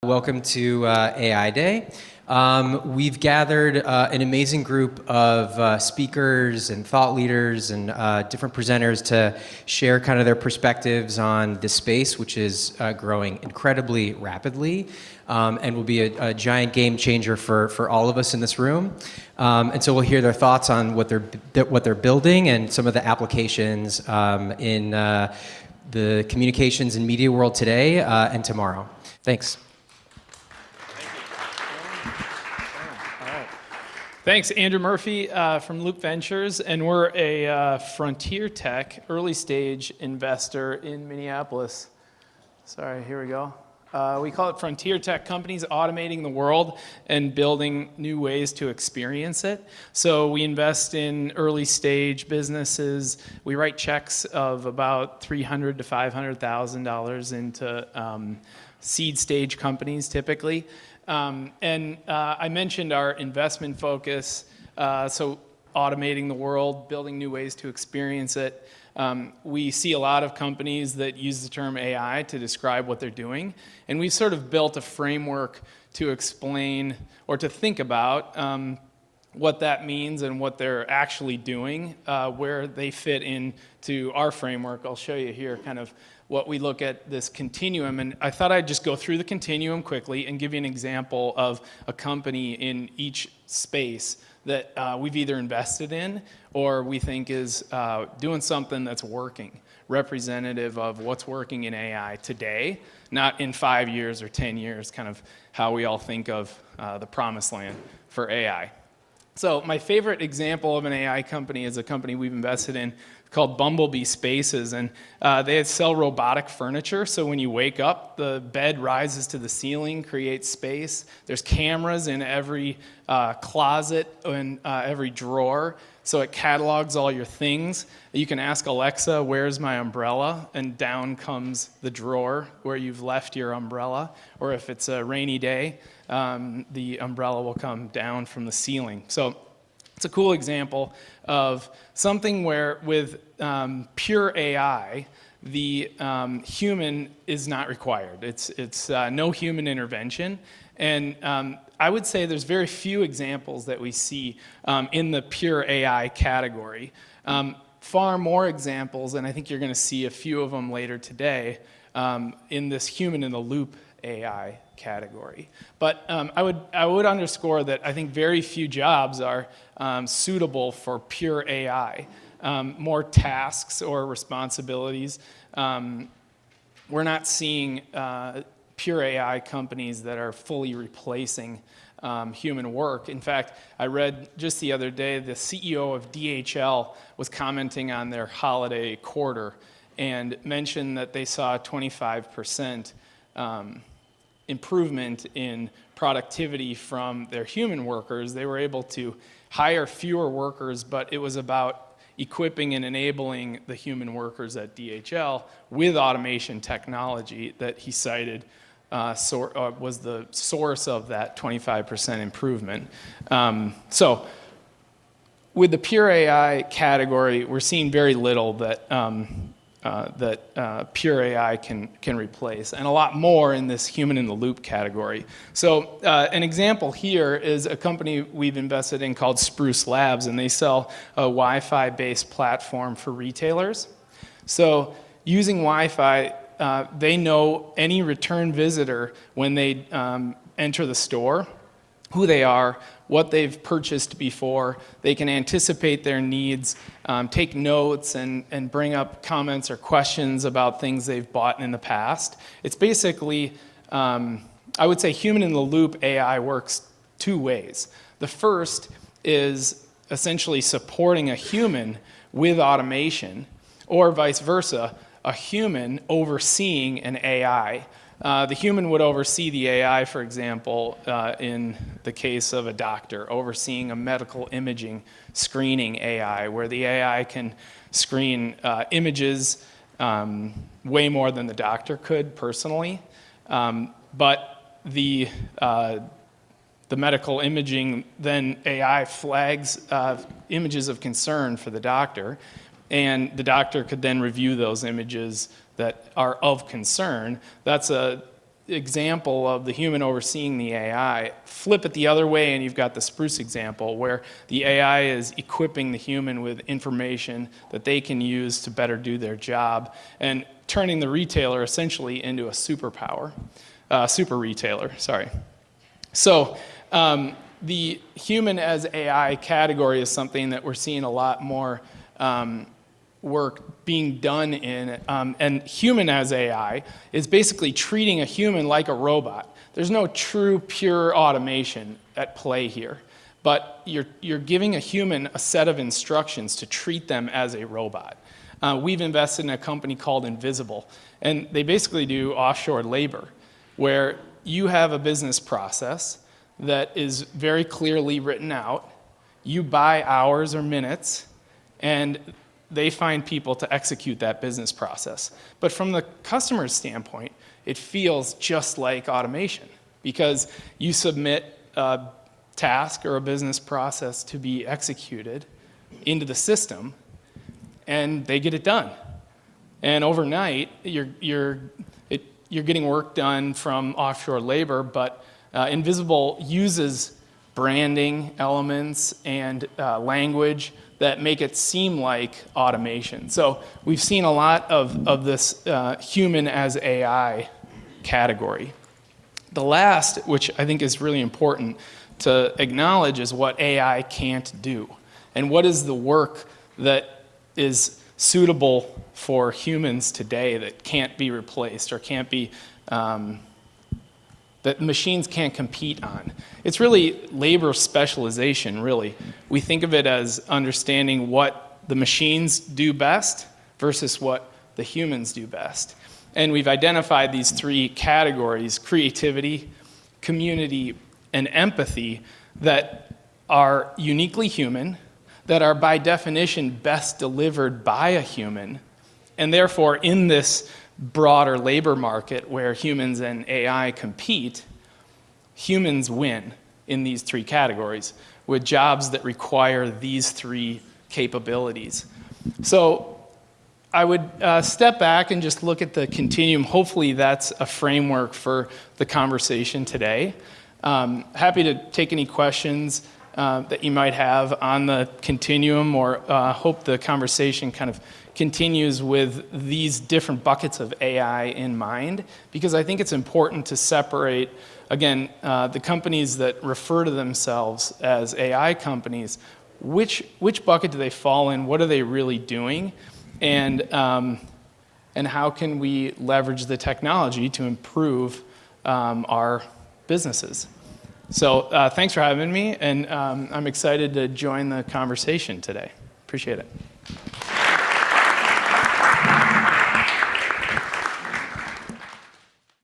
Welcome to AI Day. We've gathered an amazing group of speakers and thought leaders and different presenters to share kind of their perspectives on this space, which is growing incredibly rapidly and will be a giant game changer for all of us in this room. And so we'll hear their thoughts on what they're building and some of the applications in the communications and media world today and tomorrow. Thanks. Thanks, Andrew Murphy from Loop Ventures, and we're a frontier tech, early stage investor in Minneapolis. Sorry, here we go. We call it frontier tech companies automating the world and building new ways to experience it. So we invest in early stage businesses. We write checks of about $300,000 to $500,000 into seed stage companies typically. I mentioned our investment focus, so automating the world, building new ways to experience it. We see a lot of companies that use the term AI to describe what they're doing, and we've sort of built a framework to explain or to think about what that means and what they're actually doing, where they fit into our framework. I'll show you here kind of what we look at this continuum, and I thought I'd just go through the continuum quickly and give you an example of a company in each space that we've either invested in or we think is doing something that's working, representative of what's working in AI today, not in 5 years or 10 years, kind of how we all think of the promised land for AI. So my favorite example of an AI company is a company we've invested in called Bumblebee Spaces, and they sell robotic furniture. So when you wake up, the bed rises to the ceiling, creates space. There's cameras in every closet and every drawer, so it catalogs all your things. You can ask Alexa, "Where's my umbrella?" and down comes the drawer where you've left your umbrella. Or if it's a rainy day, the umbrella will come down from the ceiling. So it's a cool example of something where with pure AI, the human is not required. It's no human intervention. And I would say there's very few examples that we see in the pure AI category. Far more examples, and I think you're going to see a few of them later today, in this human-in-the-loop AI category. But I would underscore that I think very few jobs are suitable for pure AI. More tasks or responsibilities. We're not seeing pure AI companies that are fully replacing human work. In fact, I read just the other day the CEO of DHL was commenting on their holiday quarter and mentioned that they saw a 25% improvement in productivity from their human workers. They were able to hire fewer workers, but it was about equipping and enabling the human workers at DHL with automation technology that he cited was the source of that 25% improvement. So with the pure AI category, we're seeing very little that pure AI can replace, and a lot more in this human-in-the-loop category. So an example here is a company we've invested in called Spruce Labs, and they sell a Wi-Fi based platform for retailers. So using Wi-Fi, they know any return visitor when they enter the store, who they are, what they've purchased before. They can anticipate their needs, take notes, and bring up comments or questions about things they've bought in the past. It's basically, I would say human-in-the-loop AI works two ways. The first is essentially supporting a human with automation, or vice versa, a human overseeing an AI. The human would oversee the AI, for example, in the case of a doctor, overseeing a medical imaging screening AI, where the AI can screen images way more than the doctor could personally. But the medical imaging, then AI flags images of concern for the doctor, and the doctor could then review those images that are of concern. That's a example of the human overseeing the AI. Flip it the other way and you've got the spruce example where the AI is equipping the human with information that they can use to better do their job and turning the retailer essentially into a super retailer, sorry. So the human as AI category is something that we're seeing a lot more work being done in, and human as AI is basically treating a human like a robot. There's no true, pure automation at play here, but you're giving a human a set of instructions to treat them as a robot. We've invested in a company called Invisible, and they basically do offshore labor, where you have a business process that is very clearly written out. You buy hours or minutes, and they find people to execute that business process. But from the customer's standpoint, it feels just like automation because you submit a task or a business process to be executed into the system, and they get it done. And overnight, you're getting work done from offshore labor, but Invisible uses branding elements and language that make it seem like automation. So we've seen a lot of this human as AI category. The last, which I think is really important to acknowledge, is what AI can't do. And what is the work that is suitable for humans today that can't be replaced or can't be, that machines can't compete on. It's really labor specialization, really. We think of it as understanding what the machines do best versus what the humans do best. And we've identified these three categories: creativity, community, and empathy, that are uniquely human, that are by definition best delivered by a human, and therefore in this broader labor market where humans and AI compete, humans win in these three categories with jobs that require these three capabilities. So I would step back and just look at the continuum. Hopefully that's a framework for the conversation today. Happy to take any questions that you might have on the continuum, or hope the conversation kind of continues with these different buckets of AI in mind, because I think it's important to separate, again, the companies that refer to themselves as AI companies. Which bucket do they fall in? What are they really doing? And how can we leverage the technology to improve our businesses? So thanks for having me, and I'm excited to join the conversation today. Appreciate it.